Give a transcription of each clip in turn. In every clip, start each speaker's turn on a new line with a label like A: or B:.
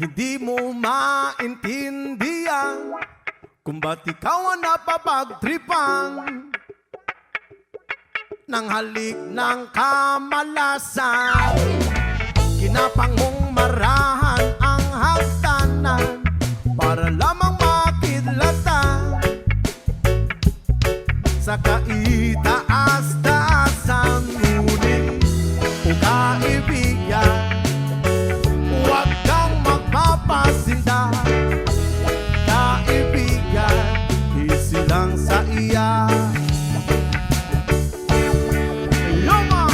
A: Hindi mo maintindihan kung ba't ikaw ang napapagtripan ng halik ng kamalasan. Kinapang mong marahan ang hagdanan para lamang makidlatan sa kaitaas-taasan. Ngunit o kaibigan, huwag kang magpapasinda. Kaibigan, isilang sa iya. Yoma!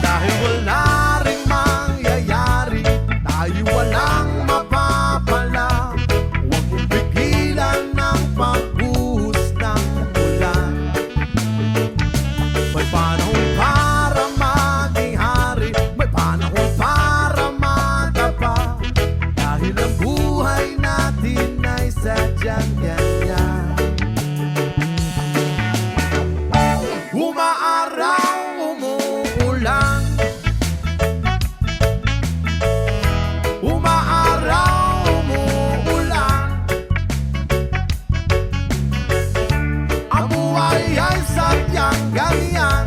A: Dahil wala ring mangyayari, tayo walang mapapala. Huwag mong pigilan ng pagbuhos ng ulan. May panahon para maging hari, may panahon para madapa. Dahil ang buhay natin ay sadyang ganyan. Umaaraw, umuulan. Umaaraw, umuulan. Ang buhay ay sadyang ganyan.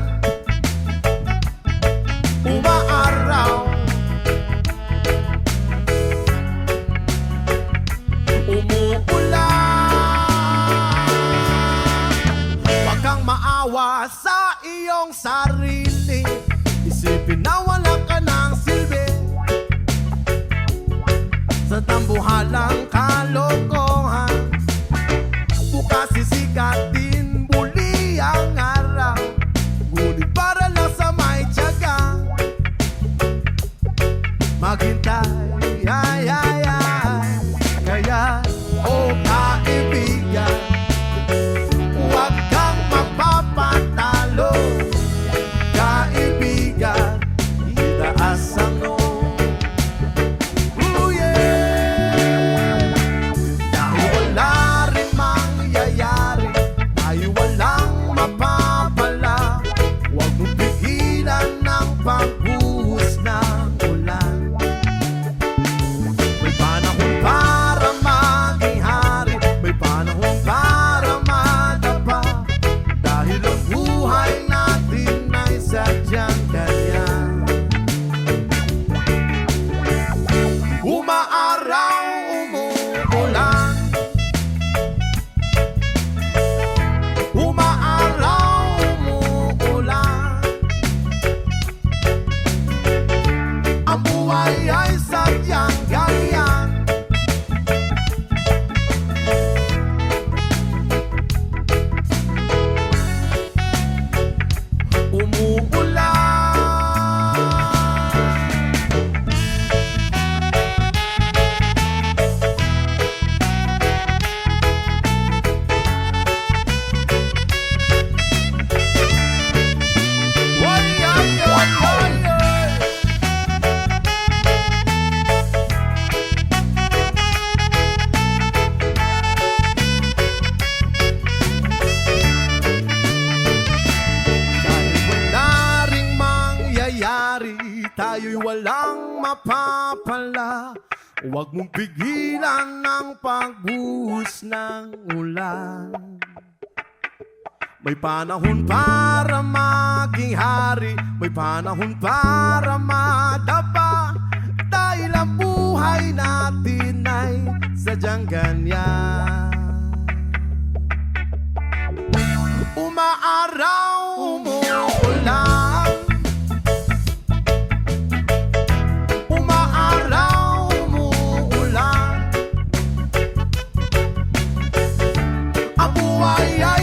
A: Umaaraw, umuulan. Huwag kang maawa sa iyong sarili. Isipin na wala ka ng silbi sa tambuhalang kalokohan. Bukas sisikat din muli ang araw, ngunit para lang sa may tiyaga maghintay, ay, ay, ay. Kaya, oh kaibigan, huwag kang magpapatalo. Kaibigan, itaas ang noo. Oh yeah! Dahil wala rin mangyayari, tayo walang mapapala. Huwag mong pigilan ng pagbuhos ng ulan. May panahon para maging hari, may panahon para madapa. Dahil ang buhay natin ay sadyang ganyan. Umaaraw, umuulan. Umaaraw, umuulan. Ang buhay ay sadyang ganyan. Dahil wala ring mangyayari, tayo'y walang mapapala. Huwag mong pigilan ng pagbuhos ng ulan. May panahon para maging hari, may panahon para madapa. Dahil ang buhay natin ay sadyang ganyan. Umaaraw, umuulan. Umaaraw, umuulan. Ang buhay ay